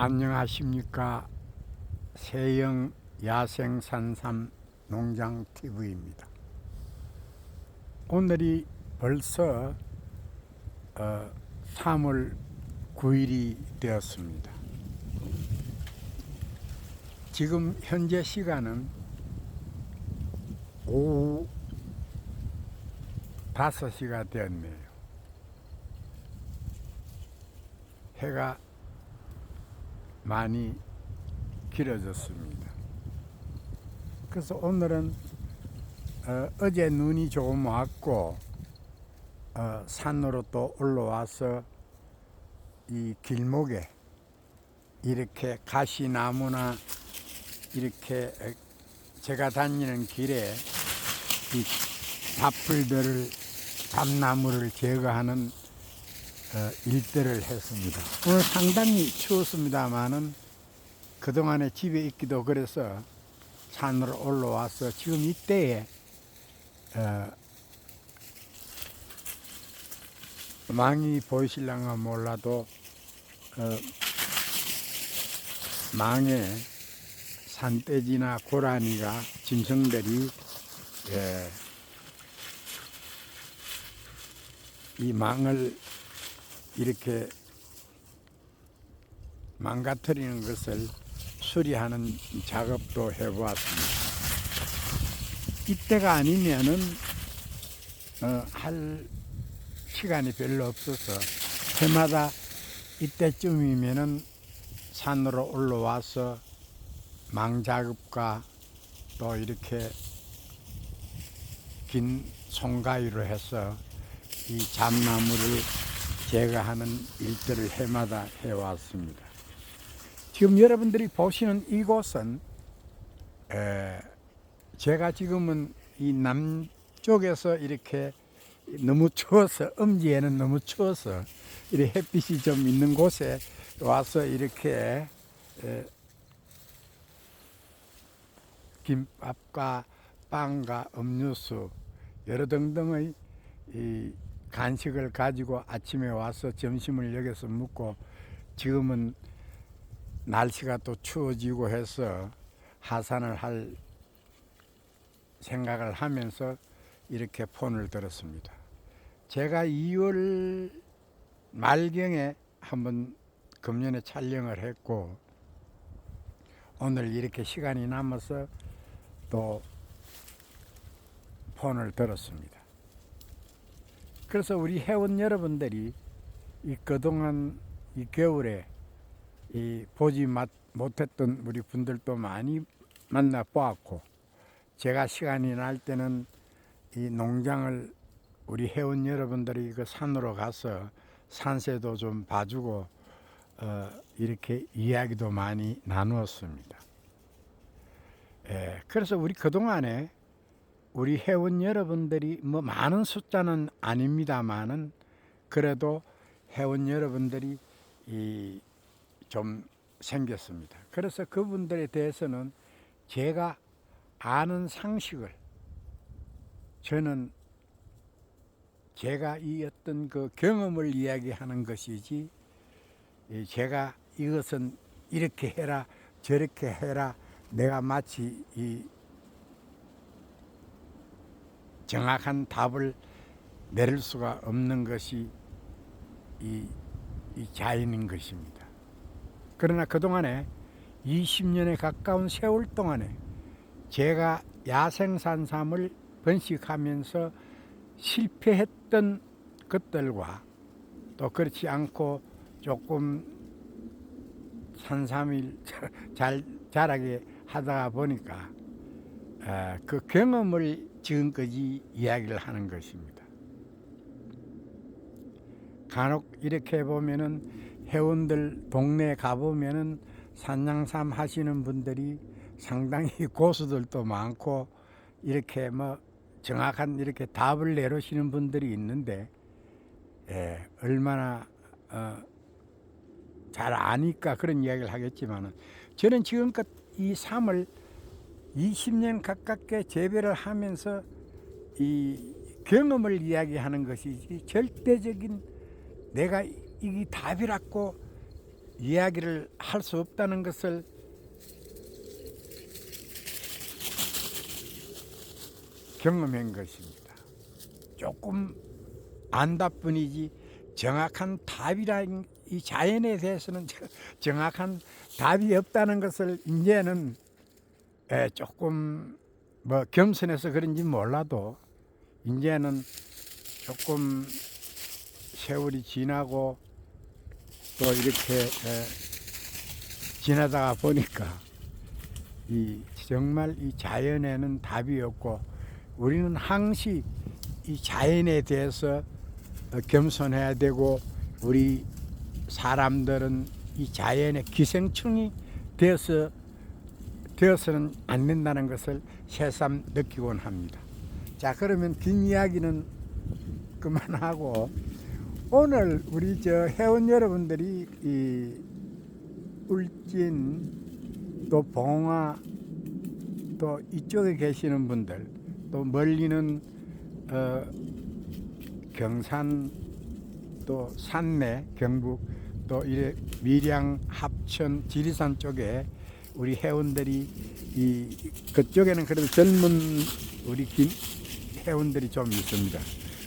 안녕하십니까. 세영 야생산삼 농장 TV입니다. 오늘이 벌써 3월 9일이 되었습니다. 지금 현재 시간은 오후 5시가 되었네요. 해가 많이 길어졌습니다. 그래서 오늘은 어제 눈이 조금 왔고 산으로 또 올라와서 이 길목에 이렇게 가시나무나 이렇게 제가 다니는 길에 이 잡풀들을 잡나무를 제거하는 일들을 했습니다. 오늘 상당히 추웠습니다만은 그동안에 집에 있기도 그래서 산으로 올라와서 지금 이때에 망이 보이실랑가 몰라도 망에 산돼지나 고라니가 짐승들이 이 망을 이렇게 망가뜨리는 것을 수리하는 작업도 해보았습니다. 이때가 아니면은 할 시간이 별로 없어서 해마다 이때쯤이면은 산으로 올라와서 망 작업과 또 이렇게 긴 송가위로 해서 이 잡나무를 제거하는 일들을 해마다 해왔습니다. 지금 여러분들이 보시는 이곳은 제가 지금은 이 남쪽에서 이렇게 너무 추워서 음지에는 너무 추워서 이렇게 햇빛이 좀 있는 곳에 와서 이렇게 김밥과 빵과 음료수 여러 등등의 이 간식을 가지고 아침에 와서 점심을 여기서 먹고 지금은 날씨가 또 추워지고 해서 하산을 할 생각을 하면서 이렇게 폰을 들었습니다. 제가 2월 말경에 한번 금년에 촬영을 했고 오늘 이렇게 시간이 남아서 또 폰을 들었습니다. 그래서 우리 회원 여러분들이 이 그동안 이 겨울에 이 보지 못했던 우리 분들도 많이 만나 보았고 제가 시간이 날 때는 이 농장을 우리 회원 여러분들이 그 산으로 가서 산세도 좀 봐주고 이렇게 이야기도 많이 나누었습니다. 그래서 우리 그동안에 우리 회원 여러분들이 뭐 많은 숫자는 아닙니다만은 그래도 회원 여러분들이 좀 생겼습니다. 그래서 그분들에 대해서는 제가 아는 상식을 저는 제가 이 어떤 그 경험을 이야기하는 것이지 제가 이것은 이렇게 해라 저렇게 해라 내가 마치 이 정확한 답을 내릴 수가 없는 것이 이 자연인 것입니다. 그러나 그동안에 20년에 가까운 세월 동안에 제가 야생산삼을 번식하면서 실패했던 것들과 또 그렇지 않고 조금 산삼을 잘 자라게 하다 보니까 그 경험을 지금까지 이야기를 하는 것입니다. 간혹 이렇게 보면은 회원들 동네에 가보면은 산양삼 하시는 분들이 상당히 고수들도 많고 이렇게 뭐 정확한 이렇게 답을 내놓으시는 분들이 있는데 얼마나 잘 아니까 그런 이야기를 하겠지만은 저는 지금껏 이 삶을 20년 가깝게 재배를 하면서 이 경험을 이야기하는 것이지 절대적인 내가 이게 답이라고 이야기를 할 수 없다는 것을 경험한 것입니다. 조금 안다 뿐이지 정확한 답이라는 이 자연에 대해서는 정확한 답이 없다는 것을 이제는 조금 뭐 겸손해서 그런지 몰라도 이제는 조금 세월이 지나고 또 이렇게 지나다가 보니까 이 정말 이 자연에는 답이 없고 우리는 항시 이 자연에 대해서 겸손해야 되고 우리 사람들은 이 자연의 기생충이 되어서는 안 된다는 것을 새삼 느끼곤 합니다. 자, 그러면 긴 이야기는 그만하고 오늘 우리 저 회원 여러분들이 이 울진 또 봉화 또 이쪽에 계시는 분들 또 멀리는 경산 또 산내 경북 또 이래 밀양 합천 지리산 쪽에 우리 회원들이 그쪽에는 그래도 젊은 우리 회원들이 좀 있습니다.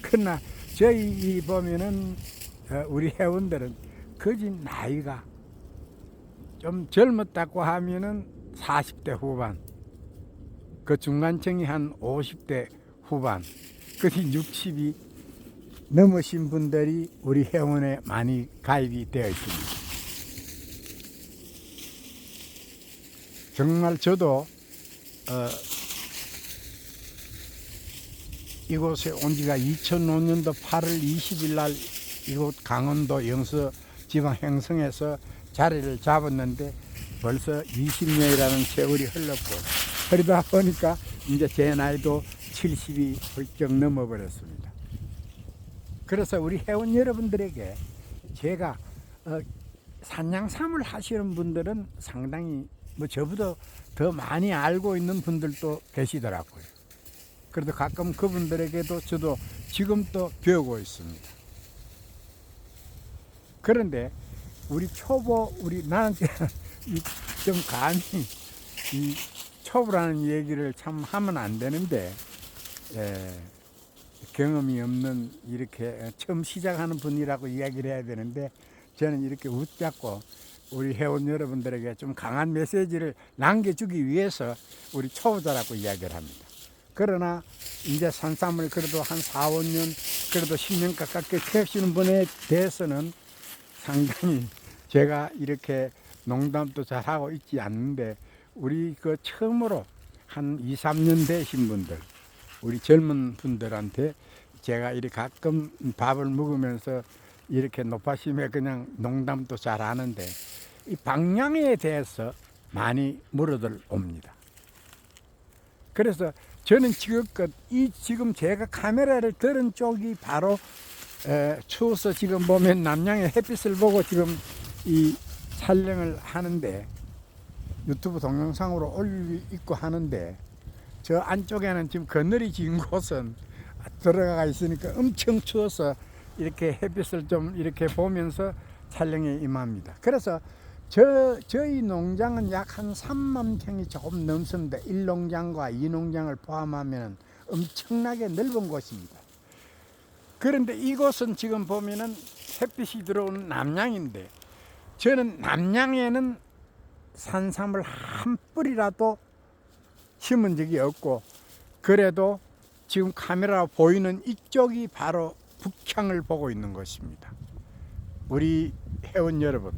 그러나 저희 보면은 우리 회원들은 거진 나이가 좀 젊었다고 하면은 40대 후반, 그 중간층이 한 50대 후반, 끝이 60이 넘으신 분들이 우리 회원에 많이 가입이 되어 있습니다. 정말 저도 이곳에 온 지가 2005년도 8월 20일 날 이곳 강원도 영서 지방 행성에서 자리를 잡았는데 벌써 20년이라는 세월이 흘렀고 그러다 보니까 이제 제 나이도 70이 훌쩍 넘어버렸습니다. 그래서 우리 회원 여러분들에게 제가 산양삼을 하시는 분들은 상당히 뭐 저보다 더 많이 알고 있는 분들도 계시더라고요. 그래도 가끔 그분들에게도 저도 지금 또 배우고 있습니다. 그런데 우리 초보, 나는 좀 감히 이 초보라는 얘기를 참 하면 안 되는데, 경험이 없는 이렇게 처음 시작하는 분이라고 이야기를 해야 되는데, 저는 이렇게 웃잡고 우리 회원 여러분들에게 좀 강한 메시지를 남겨주기 위해서 우리 초보자라고 이야기를 합니다. 그러나 이제 산삼을 그래도 한 4, 5년 그래도 10년 가깝게 키우시는 분에 대해서는 상당히 제가 이렇게 농담도 잘하고 있지 않는데 우리 그 처음으로 한 2, 3년 되신 분들 우리 젊은 분들한테 제가 이렇게 가끔 밥을 먹으면서 이렇게 높아심에 그냥 농담도 잘 하는데 이 방향에 대해서 많이 물어들 옵니다. 그래서 저는 지금껏 지금 제가 카메라를 들은 쪽이 바로 추워서 지금 보면 남양의 햇빛을 보고 지금 이 촬영을 하는데 유튜브 동영상으로 올리고 있고 하는데 저 안쪽에는 지금 그늘이 진 곳은 들어가 있으니까 엄청 추워서 이렇게 햇빛을 좀 이렇게 보면서 촬영에 임합니다. 그래서 저희 농장은 약 한 3만 평이 조금 넘습니다. 1농장과 2농장을 포함하면 엄청나게 넓은 곳입니다. 그런데 이곳은 지금 보면은 햇빛이 들어오는 남양인데 저는 남양에는 산삼을 한 뿌리라도 심은 적이 없고 그래도 지금 카메라 보이는 이쪽이 바로 북향을 보고 있는 것입니다. 우리 회원 여러분,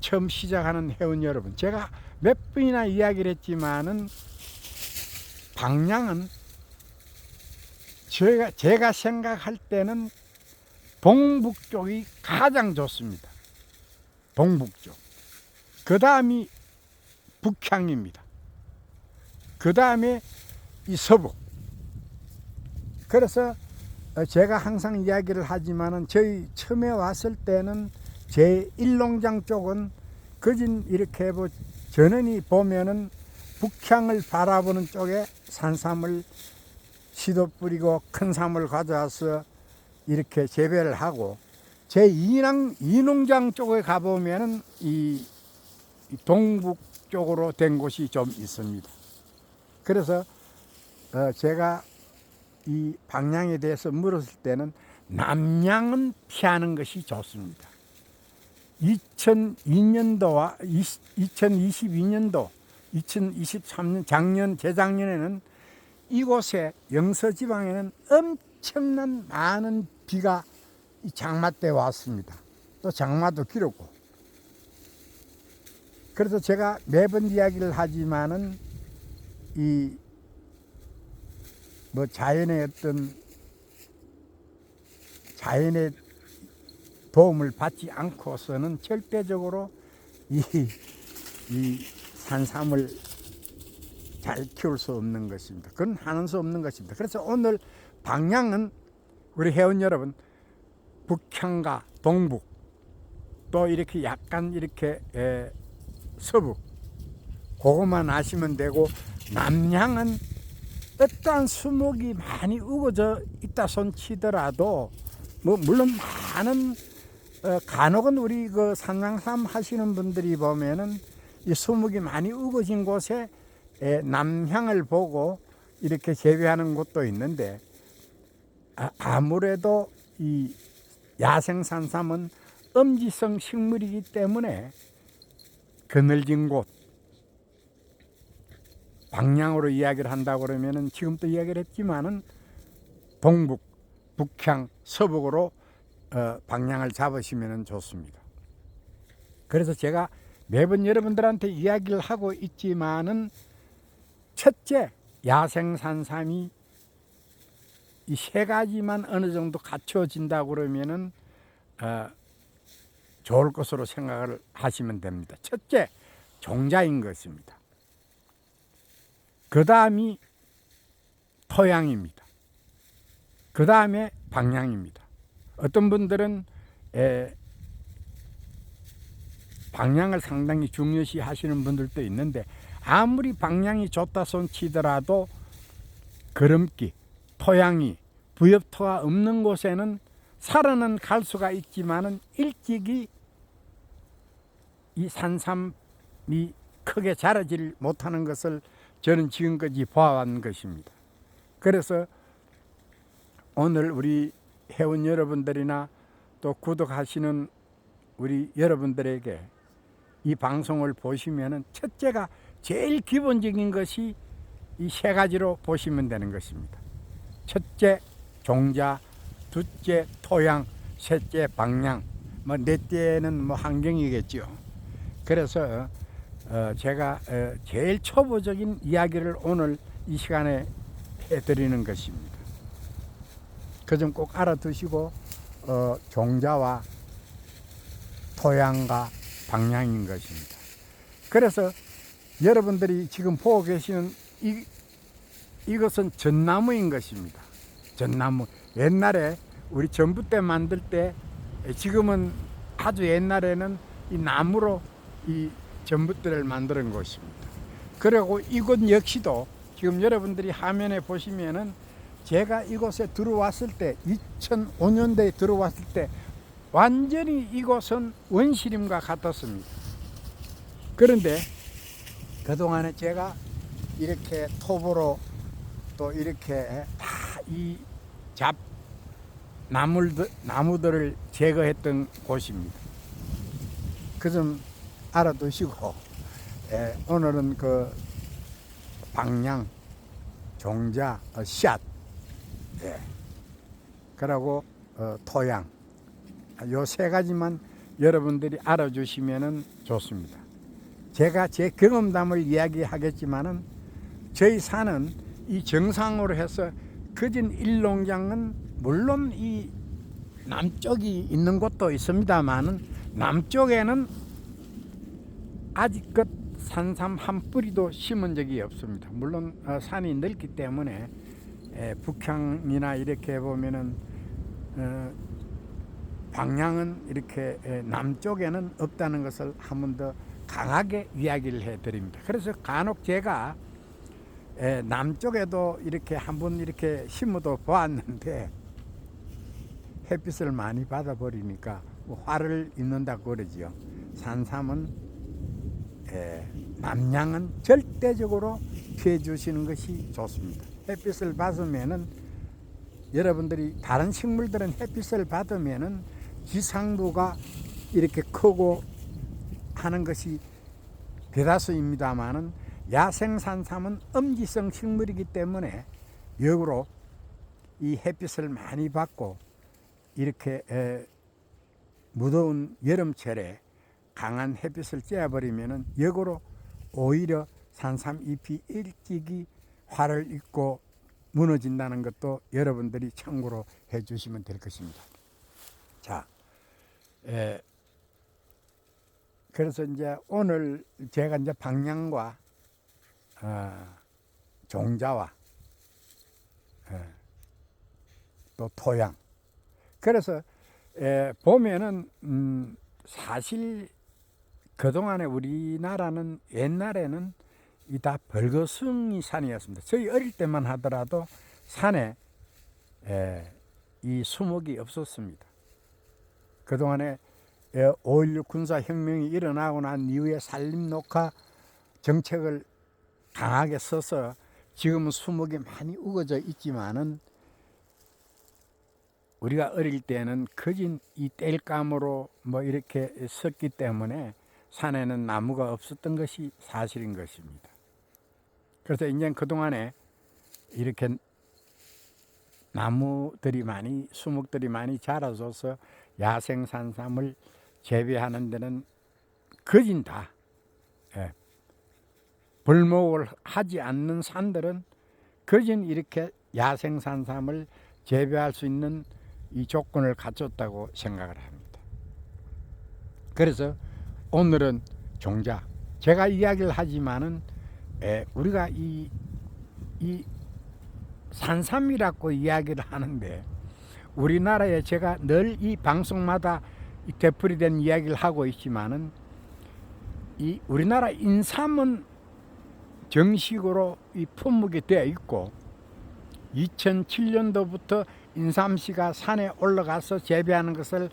처음 시작하는 회원 여러분, 제가 몇 번이나 이야기를 했지만은 방향은 제가 생각할 때는 동북쪽이 가장 좋습니다. 동북쪽. 그 다음이 북향입니다. 그 다음에 이 서북. 그래서 제가 항상 이야기를 하지만은 저희 처음에 왔을 때는 제 1농장 쪽은 거진 이렇게 전원이 보면은 북향을 바라보는 쪽에 산삼을 시도 뿌리고 큰 삼을 가져와서 이렇게 재배를 하고 제 이농장 쪽에 가보면은 이 동북 쪽으로 된 곳이 좀 있습니다. 그래서 제가 이 방향에 대해서 물었을 때는 남향은 피하는 것이 좋습니다. 2002년도와 2022년도, 2023년 작년, 재작년에는 이곳에 영서지방에는 엄청난 많은 비가 이 장마 때 왔습니다. 또 장마도 길었고. 그래서 제가 매번 이야기를 하지만은 이 뭐 자연의 도움을 받지 않고서는 절대적으로 이 산삼을 잘 키울 수 없는 것입니다. 그건 하는 수 없는 것입니다. 그래서 오늘 방향은 우리 회원 여러분, 북향과 동북, 또 이렇게 약간 이렇게 서북, 그것만 아시면 되고, 남향은 어떠한 수목이 많이 우거져 있다 손 치더라도 뭐 물론 많은 간혹은 우리 그 산양삼 하시는 분들이 보면은 이 수목이 많이 우거진 곳에 남향을 보고 이렇게 재배하는 곳도 있는데, 아무래도 이 야생산삼은 엄지성 식물이기 때문에 그늘진 곳, 방향으로 이야기를 한다고 그러면은 지금도 이야기를 했지만은 동북, 북향, 서북으로 방향을 잡으시면 좋습니다. 그래서 제가 매번 여러분들한테 이야기를 하고 있지만은, 첫째, 야생산삼이 이 세 가지만 어느 정도 갖춰진다고 그러면은 좋을 것으로 생각을 하시면 됩니다. 첫째, 종자인 것입니다. 그 다음이 토양입니다. 그 다음에 방향입니다. 어떤 분들은 방향을 상당히 중요시 하시는 분들도 있는데, 아무리 방향이 좋다 손 치더라도 거름기, 토양이, 부엽토가 없는 곳에는 살아는 갈 수가 있지만은 일찍이 이 산삼이 크게 자라질 못하는 것을 저는 지금까지 봐온 것입니다. 그래서 오늘 우리 회원 여러분들이나 또 구독하시는 우리 여러분들에게 이 방송을 보시면은, 첫째가 제일 기본적인 것이 이 세 가지로 보시면 되는 것입니다. 첫째, 종자; 둘째, 토양; 셋째, 방향. 뭐 넷째는 뭐 환경이겠죠. 그래서 제가 제일 초보적인 이야기를 오늘 이 시간에 해드리는 것입니다. 그 점 꼭 알아두시고, 종자와 토양과 방향인 것입니다. 그래서 여러분들이 지금 보고 계시는 이것은 전나무인 것입니다. 전나무. 옛날에 우리 전봇대 만들 때, 지금은 아주 옛날에는 이 나무로 이 전봇대를 만드는 것입니다. 그리고 이곳 역시도 지금 여러분들이 화면에 보시면은, 제가 이곳에 들어왔을 때, 2005년도에 들어왔을 때 완전히 이곳은 원시림과 같았습니다. 그런데 그동안에 제가 이렇게 톱으로 또 이렇게 다 이 나무들을 제거했던 곳입니다. 그 점 알아두시고, 오늘은 그 방향, 종자, 씨앗, 그리고 토양, 요 세 가지만 여러분들이 알아주시면 좋습니다. 제가 제 경험담을 이야기하겠지만은, 저희 산은 이 정상으로 해서 거진 일농장은 물론 이 남쪽이 있는 곳도 있습니다만은, 남쪽에는 아직껏 산삼 한 뿌리도 심은 적이 없습니다. 물론 산이 넓기 때문에 북향이나 이렇게 보면은 방향은 이렇게 남쪽에는 없다는 것을 한 번 더 강하게 이야기를 해드립니다. 그래서 간혹 제가 남쪽에도 이렇게 한번 이렇게 심어도 보았는데, 햇빛을 많이 받아버리니까 화를 입는다고 그러지요. 산삼은 남양은 절대적으로 피해 주시는 것이 좋습니다. 햇빛을 받으면은 여러분들이 다른 식물들은 햇빛을 받으면은 지상부가 이렇게 크고 하는 것이 대다수입니다만은 야생산삼은 엄지성 식물이기 때문에 역으로 이 햇빛을 많이 받고 이렇게 무더운 여름철에 강한 햇빛을 쬐어버리면은 역으로 오히려 산삼 잎이 일찍이 화를 입고 무너진다는 것도 여러분들이 참고로 해 주시면 될 것입니다. 자, 그래서 이제 오늘 제가 이제 방향과 종자와 또 토양, 그래서 보면은 사실 그동안에 우리나라는 옛날에는 이 다 벌거숭이 산이었습니다. 저희 어릴 때만 하더라도 산에 이 수목이 없었습니다. 그동안에 5.16 군사혁명이 일어나고 난 이후에 산림녹화 정책을 강하게 써서 지금은 수목이 많이 우거져 있지만은 우리가 어릴 때는 거진 이 땔감으로 뭐 이렇게 썼기 때문에 산에는 나무가 없었던 것이 사실인 것입니다. 그래서 이제 그동안에 이렇게 나무들이 많이, 수목들이 많이 자라줘서 야생산삼을 재배하는 데는 거진 다 벌목을 하지 않는 산들은 거진 이렇게 야생산삼을 재배할 수 있는 이 조건을 갖췄다고 생각을 합니다. 그래서 오늘은 종자, 제가 이야기를 하지만은 우리가 이 산삼이라고 이야기를 하는데 우리나라에 제가 늘 이 방송마다 되풀이된 이야기를 하고 있지만은 이 우리나라 인삼은 정식으로 이 품목이 되어 있고 2007년도부터 인삼씨가 산에 올라가서 재배하는 것을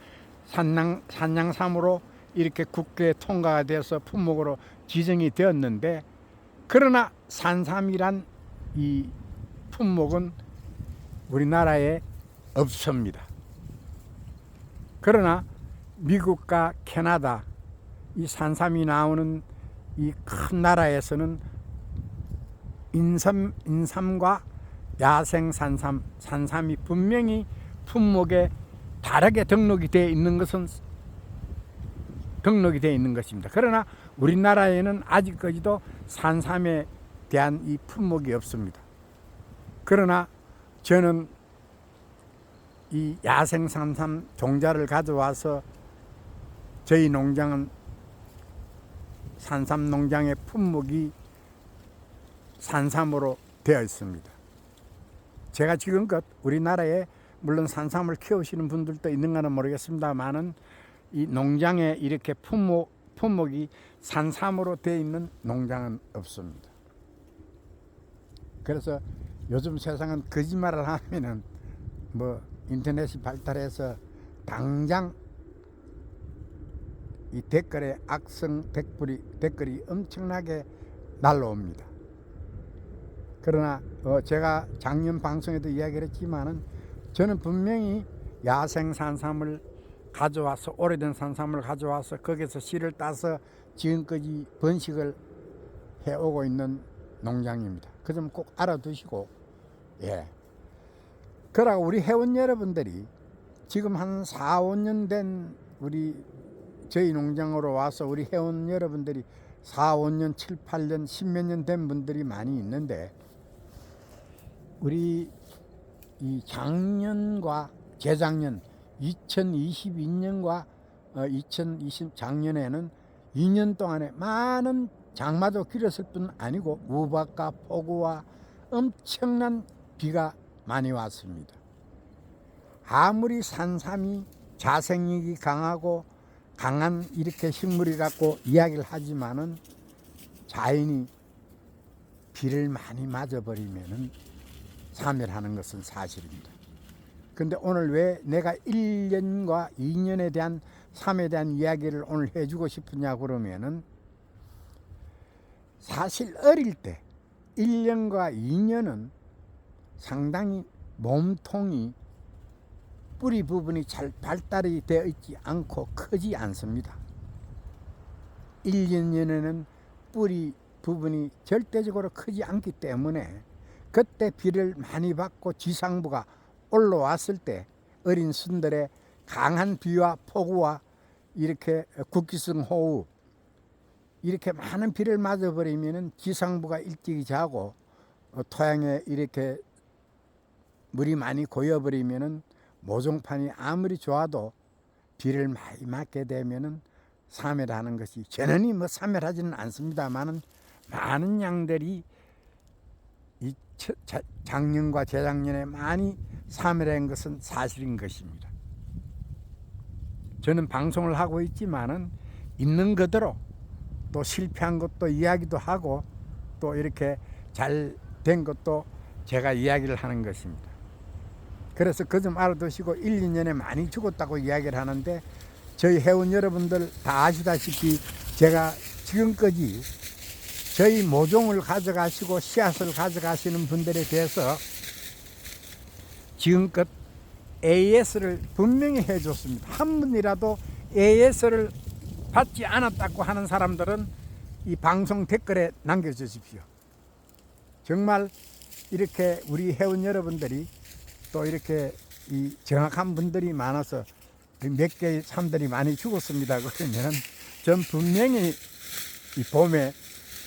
산양삼으로 이렇게 국회에 통과가 돼서 품목으로 지정이 되었는데, 그러나 산삼이란 이 품목은 우리나라에 없습니다. 그러나 미국과 캐나다 이 산삼이 나오는 이 큰 나라에서는 인삼과 야생 산삼이 분명히 품목에 다르게 등록이 되어 있는 것입니다. 그러나 우리나라에는 아직까지도 산삼에 대한 이 품목이 없습니다. 그러나 저는 이 야생 산삼 종자를 가져와서 저희 농장은 산삼 농장의 품목이 산삼으로 되어 있습니다. 제가 지금껏 우리나라에 물론 산삼을 키우시는 분들도 있는가는 모르겠습니다만은 이 농장에 이렇게 품목이 산삼으로 되어 있는 농장은 없습니다. 그래서 요즘 세상은 거짓말을 하면은 뭐 인터넷이 발달해서 당장 이 댓글에 악성 댓글이 엄청나게 날라옵니다. 그러나 제가 작년 방송에도 이야기를 했지만은 저는 분명히 야생 산삼을 가져와서, 오래된 산삼을 가져와서 거기서 씨를 따서 지금까지 번식을 해오고 있는 농장입니다. 그 점 꼭 알아두시고, 그러고 우리 회원 여러분들이 지금 한 4, 5년 된 저희 농장으로 와서 우리 회원 여러분들이 4, 5년, 7, 8년, 10몇 년 된 분들이 많이 있는데, 우리 이 작년과 재작년 2022년과 2020 작년에는 2년 동안에 많은 장마도 길었을 뿐 아니고 우박과 폭우와 엄청난 비가 많이 왔습니다. 아무리 산삼이 자생력이 강하고 강한 이렇게 식물이라고 이야기를 하지만은 자연이 비를 많이 맞아버리면은 사멸하는 것은 사실입니다. 근데 오늘 왜 내가 1년과 2년에 대한 삶에 대한 이야기를 오늘 해주고 싶으냐 그러면은, 사실 어릴 때 1년과 2년은 상당히 몸통이 뿌리 부분이 잘 발달이 되어 있지 않고 크지 않습니다. 1, 2년에는 뿌리 부분이 절대적으로 크지 않기 때문에 그때 비를 많이 받고 지상부가 올라왔을 때 어린 순들의 강한 비와 폭우와 이렇게 국기성 호우, 이렇게 많은 비를 맞아버리면 지상부가 일찍이 자고 토양에 이렇게 물이 많이 고여버리면 모종판이 아무리 좋아도 비를 많이 맞게 되면 사멸하는 것이, 전원이 뭐 사멸하지는 않습니다만은 많은 양들이 이 작년과 재작년에 많이 사멸한 것은 사실인 것입니다. 저는 방송을 하고 있지만은 있는 그대로 또 실패한 것도 이야기도 하고 또 이렇게 잘 된 것도 제가 이야기를 하는 것입니다. 그래서 그 좀 알아두시고 1, 2년에 많이 죽었다고 이야기를 하는데, 저희 회원 여러분들 다 아시다시피 제가 지금까지 저희 모종을 가져가시고 씨앗을 가져가시는 분들에 대해서 지금껏 AS를 분명히 해줬습니다. 한 분이라도 AS를 받지 않았다고 하는 사람들은 이 방송 댓글에 남겨주십시오. 정말 이렇게 우리 회원 여러분들이 또 이렇게 이 정확한 분들이 많아서 몇 개의 참들이 많이 죽었습니다. 그러면 전 분명히 이 봄에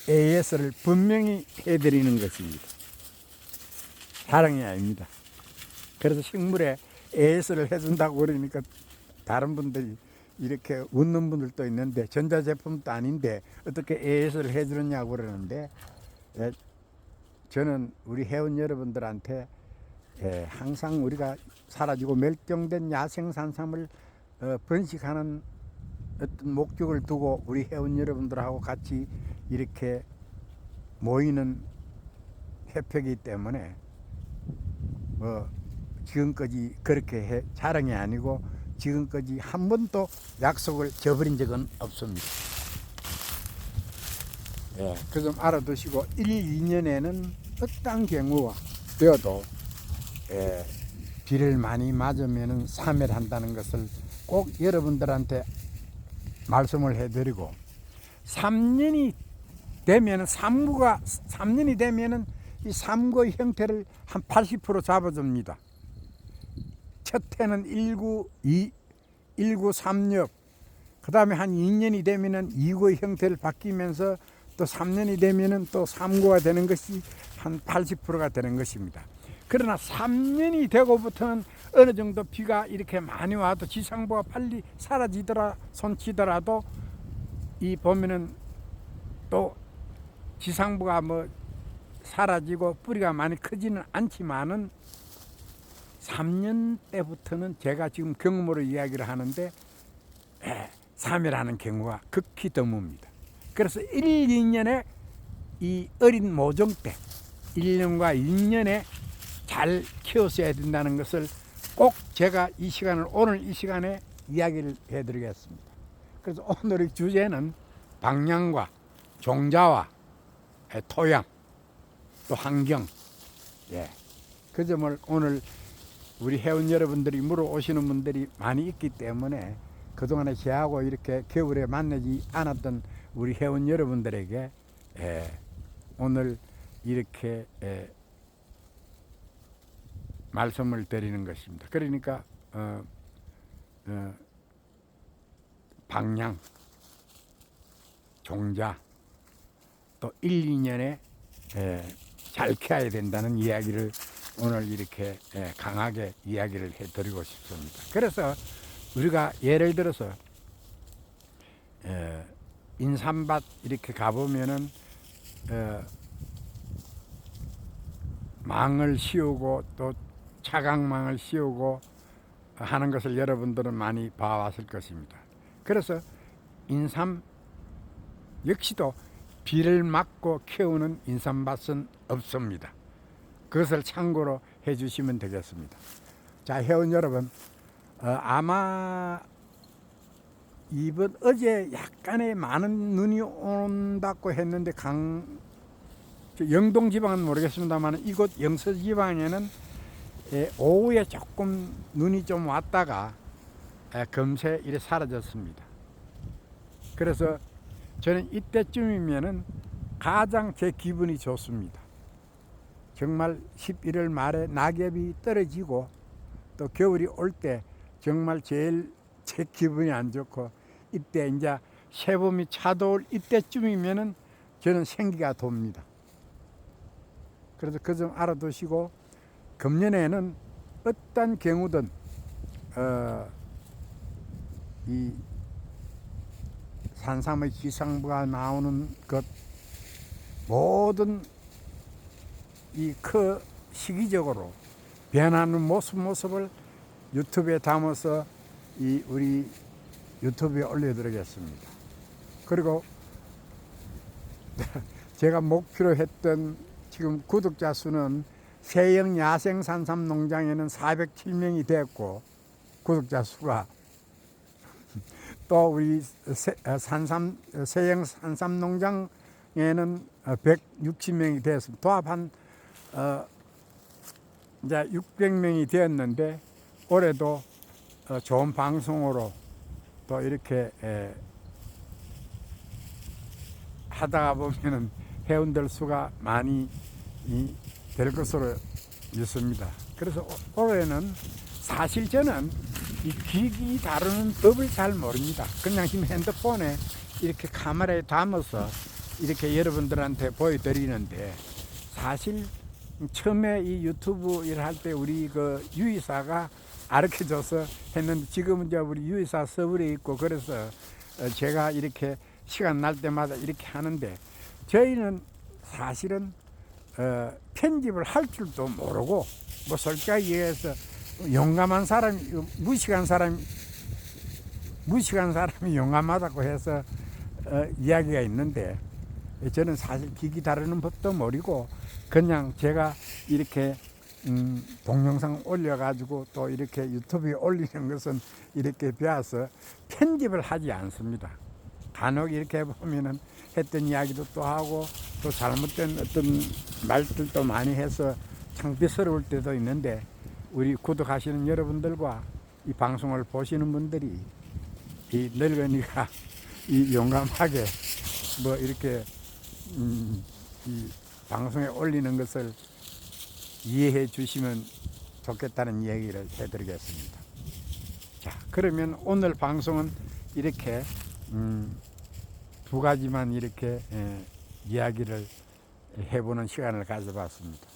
AS를 분명히 해드리는 것입니다. 사랑이 아닙니다. 그래서 식물에 AS를 해준다고 그러니까 다른 분들이 이렇게 웃는 분들도 있는데, 전자제품도 아닌데 어떻게 AS를 해주느냐고 그러는데, 저는 우리 회원 여러분들한테 항상 우리가 사라지고 멸종된 야생산삼을 번식하는 어떤 목적을 두고 우리 회원 여러분들하고 같이 이렇게 모이는 협회이기 때문에 지금까지 그렇게 자랑이 아니고 지금까지 한 번도 약속을 저버린 적은 없습니다. 그 좀 알아두시고 1, 2년에는 어떤 경우가 되어도 비를 많이 맞으면 사멸한다는 것을 꼭 여러분들한테 말씀을 해드리고, 3년이 되면 3년이 되면은 이 삼고의 형태를 한 80% 잡아줍니다. 첫 해는 1936, 그 다음에 한 2년이 되면은 2고의 형태를 바뀌면서 또 3년이 되면은 또 3고가 되는 것이 한 80%가 되는 것입니다. 그러나 3년이 되고부터는 어느 정도 비가 이렇게 많이 와도 지상부가 빨리 손치더라도 이 보면은 또 지상부가 뭐 사라지고 뿌리가 많이 크지는 않지만은 3년 때부터는 제가 지금 경험으로 이야기를 하는데 사멸하는 경우가 극히 드뭅니다. 그래서 1, 2년에 이 어린 모종 때 1년과 2년에 잘 키웠어야 된다는 것을 꼭 제가 오늘 이 시간에 이야기를 해드리겠습니다. 그래서 오늘의 주제는 방향과 종자와 토양 또 환경, 그 점을 오늘 우리 회원 여러분들이 물어오시는 분들이 많이 있기 때문에 그동안에 저하고 이렇게 겨울에 만나지 않았던 우리 회원 여러분들에게 오늘 이렇게 말씀을 드리는 것입니다. 그러니까 방향, 종자 또 1, 2년에 잘 키워야 된다는 이야기를 오늘 이렇게 강하게 이야기를 해드리고 싶습니다. 그래서 우리가 예를 들어서 인삼밭 이렇게 가보면은 망을 씌우고 또 차강망을 씌우고 하는 것을 여러분들은 많이 봐왔을 것입니다. 그래서 인삼 역시도 비를 맞고 키우는 인삼밭은 없습니다. 그것을 참고로 해주시면 되겠습니다. 자, 회원 여러분, 아마 이번 어제 약간의 많은 눈이 온다고 했는데 영동 지방은 모르겠습니다만 이곳 영서 지방에는 오후에 조금 눈이 좀 왔다가 금세 이래 사라졌습니다. 그래서 저는 이때쯤이면은 가장 제 기분이 좋습니다. 정말 11월 말에 낙엽이 떨어지고 또 겨울이 올 때 정말 제일 제 기분이 안 좋고, 이때 이제 새봄이 차도올 이때쯤이면은 저는 생기가 돕니다. 그래서 그 점 알아두시고, 금년에는 어떤 경우든 이 산삼의 기상부가 나오는 것 모든 이 시기적으로 변하는 모습을 유튜브에 담아서 우리 유튜브에 올려드리겠습니다. 그리고 제가 목표로 했던 지금 구독자 수는 세영 야생 산삼 농장에는 407명이 됐고, 구독자 수가 또 우리 세영 산삼 농장에는 160명이 되었습니다. 도합 한 이제 600명이 되었는데, 올해도 좋은 방송으로 또 이렇게 하다가 보면은 회원들 수가 많이 될 것으로 믿습니다. 그래서 올해는 사실 저는 이 기기 다루는 법을 잘 모릅니다. 그냥 지금 핸드폰에 이렇게 카메라에 담아서 이렇게 여러분들한테 보여드리는데, 사실 처음에 이 유튜브 일 할 때 우리 그 유이사가 가르쳐줘서 했는데, 지금은 이제 우리 유이사 서울에 있고, 그래서 제가 이렇게 시간 날 때마다 이렇게 하는데, 저희는 사실은 편집을 할 줄도 모르고, 뭐 솔직하게 얘기해서 용감한 사람이, 무식한 사람이 용감하다고 해서 이야기가 있는데, 저는 사실 기기 다루는 법도 모르고 그냥 제가 이렇게 동영상 올려가지고 또 이렇게 유튜브에 올리는 것은 이렇게 배워서 편집을 하지 않습니다. 간혹 이렇게 보면은 했던 이야기도 또 하고, 또 잘못된 어떤 말들도 많이 해서 창피스러울 때도 있는데, 우리 구독하시는 여러분들과 이 방송을 보시는 분들이 이 늙은이가 이 용감하게 뭐 이렇게 이 방송에 올리는 것을 이해해 주시면 좋겠다는 얘기를 해드리겠습니다. 자, 그러면 오늘 방송은 이렇게 두 가지만 이렇게 이야기를 해보는 시간을 가져봤습니다.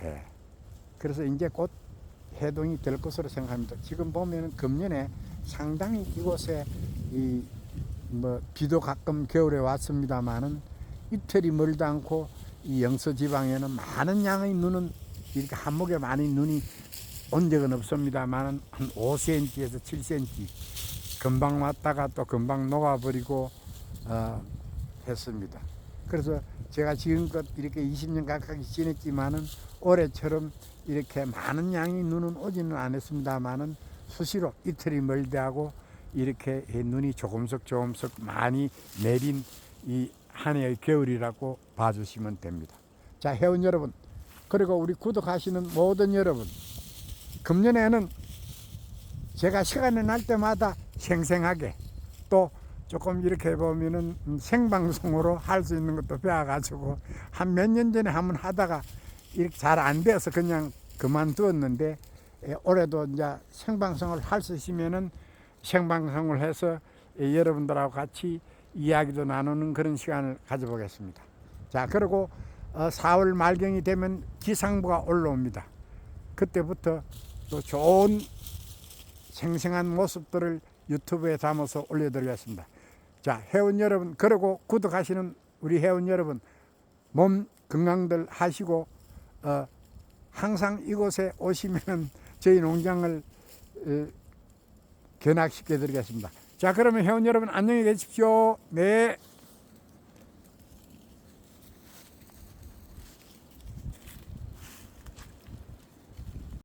네. 그래서 이제 곧 해동이 될 것으로 생각합니다. 지금 보면 금년에 상당히 이곳에 비도 가끔 겨울에 왔습니다만은 이틀이 멀지 않고 이 영서 지방에는 많은 양의 눈은, 이렇게 한목에 많이 눈이 온 적은 없습니다만은 한 5cm에서 7cm 금방 왔다가 또 금방 녹아버리고 했습니다. 그래서 제가 지금껏 이렇게 20년 가까이 지냈지만은 올해처럼 이렇게 많은 양의 눈은 오지는 않았습니다만은 수시로 이틀이 멀게 하고 이렇게 눈이 조금씩 많이 내린 이 한 해의 겨울이라고 봐주시면 됩니다. 자, 회원 여러분, 그리고 우리 구독하시는 모든 여러분, 금년에는 제가 시간이 날 때마다 생생하게 또 조금 이렇게 보면은 생방송으로 할 수 있는 것도 배워가지고 한 몇 년 전에 한번 하다가 이렇게 잘 안 돼서 그냥 그만두었는데, 올해도 이제 생방송을 할 수 있으면은 생방송을 해서 여러분들하고 같이 이야기도 나누는 그런 시간을 가져보겠습니다. 자, 그리고 4월 말경이 되면 기상부가 올라옵니다. 그때부터 또 좋은 생생한 모습들을 유튜브에 담아서 올려드리겠습니다. 자, 회원 여러분, 그리고 구독하시는 우리 회원 여러분, 몸 건강들 하시고 항상 이곳에 오시면 저희 농장을 견학시켜 드리겠습니다. 자, 그러면 회원 여러분 안녕히 계십시오. 네.